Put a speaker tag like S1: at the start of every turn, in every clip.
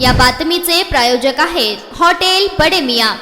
S1: या बातमीचे प्रायोजक आहेत हॉटेल बडे मियां।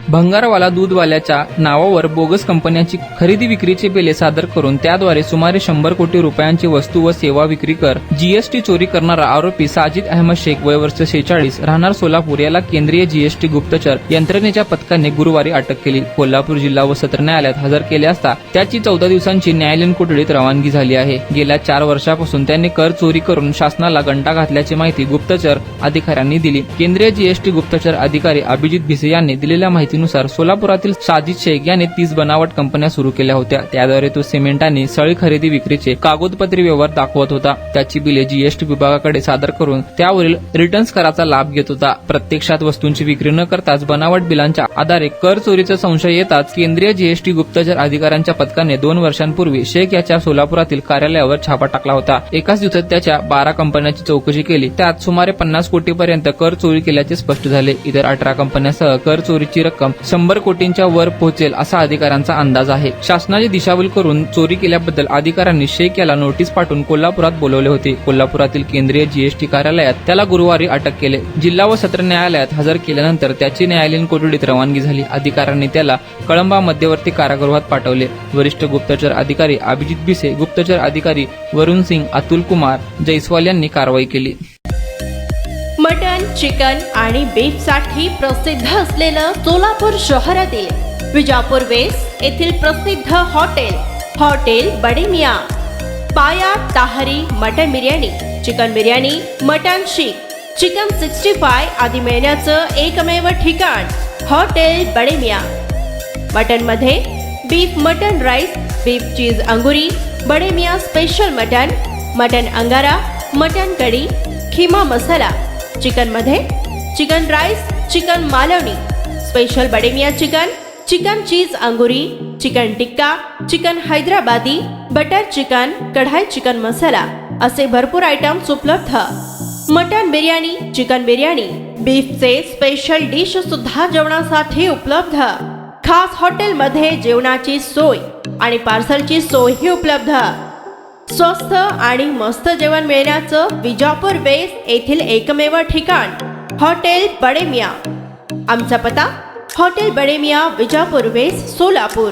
S2: भंगारवाला दूधवाल्याच्या नावावर बोगस कंपन्यांची खरेदी विक्रीचे बिले सादर करून त्याद्वारे सुमारे 100 कोटी रुपयांची वस्तू व सेवा विक्री कर जीएसटी चोरी करणारा आरोपी साजिद अहमद शेख वय वर्ष 46 राहणार सोलापूर याला केंद्रीय जीएसटी गुप्तचर यंत्रणेच्या पथकाने गुरुवारी अटक केली। कोल्हापूर जिल्हा व सत्र न्यायालयात हजर केले असता त्याची 14 दिवसांची न्यायालयीन कोठडीत रवानगी झाली आहे। गेल्या 4 वर्षापासून त्याने कर चोरी करून शासनाला घंटा घातल्याची माहिती गुप्तचर अधिकाऱ्यांनी दिली। केंद्रीय जीएसटी गुप्तचर अधिकारी अभिजित भिसे यांनी दिलेल्या माहितीनुसार सोलापुरातील साजिद शेख याने 30 बनावट कंपन्या सुरू केल्या होत्या। त्याद्वारे तो सिमेंट आणि सळी खरेदी विक्रीचे कागदपत्री व्यवहार दाखवत होता। त्याची बिले जीएसटी विभागाकडे सादर करून त्यावरील रिटर्न्स कराचा लाभ घेत होता। प्रत्यक्षात वस्तूंची विक्री न करताच बनावट बिलांच्या आधारे कर चोरीचा संशय येताच केंद्रीय जीएसटी गुप्तचर अधिकाऱ्यांच्या पथकाने 2 वर्षांपूर्वी शेख याच्या सोलापुरातील कार्यालयावर छापा टाकला होता। एकाच दिवसात त्याच्या 12 कंपन्यांची चौकशी केली। त्यात सुमारे 50 कोटीपर्यंत कर चोरी केल्याचे स्पष्ट झाले। इतर 18 कंपन्यांसह कर चोरीची रक्कम 100 कोटींच्या वर पोहोचेल असा अधिकाऱ्यांचा अंदाज आहे। शासनाची दिशाभूल करून चोरी केल्याबद्दल अधिकाऱ्यांनी शेख याला नोटीस पाठवून कोल्हापुरात बोलवले होते। कोल्हापुरातील केंद्रीय जीएसटी कार्यालयात त्याला गुरुवारी अटक केले। जिल्हा व सत्र न्यायालयात हजर केल्यानंतर त्याची न्यायालयीन कोठडीत रवानगी झाली। अधिकाऱ्यांनी त्याला कळंबा मध्यवर्ती कारागृहात पाठवले। वरिष्ठ गुप्तचर अधिकारी अभिजित भिसे, गुप्तचर अधिकारी वरुण सिंग, अतुल कुमार जयस्वाल यांनी कारवाई केली।
S3: मटन, चिकन आणि बीफ साठी प्रसिद्ध असलेलं सोलापूर शहरातील विजापूर वेस्ट येथील प्रसिद्ध hotel Bade Miyan. Paya tahri mutton biryani, chicken biryani, mutton seekh, chicken 65 आदी मिळण्याचं एकमेव ठिकाण हॉटेल बडे मियां। मटन मध्ये beef mutton rice, beef cheese angoori, Bade Miyan special mutton angara, mutton kadhi, keema masala. Chicken मध्ये chicken rice, chicken Malvani, special Bade Miyan chicken cheese angoori, chicken tikka, chicken Hyderabadi, butter chicken, kadai chicken masala असे भरपूर आयटम्स उपलब्ध। मटन बिर्याणी, चिकन बिर्याणी, बीफचे स्पेशल डिश सुद्धा जेवणासाठी उपलब्ध। खास हॉटेलमध्ये जेवणाची सोय आणि पार्सलची सोयही उपलब्ध। स्वस्त आणि मस्त जेवण मिळण्याचं विजापूर वेस्ट येथील एकमेव ठिकाण हॉटेल बडे मियां। आमचा पत्ता हॉटेल बडे मियां, विजापूर वेस्ट, सोलापूर।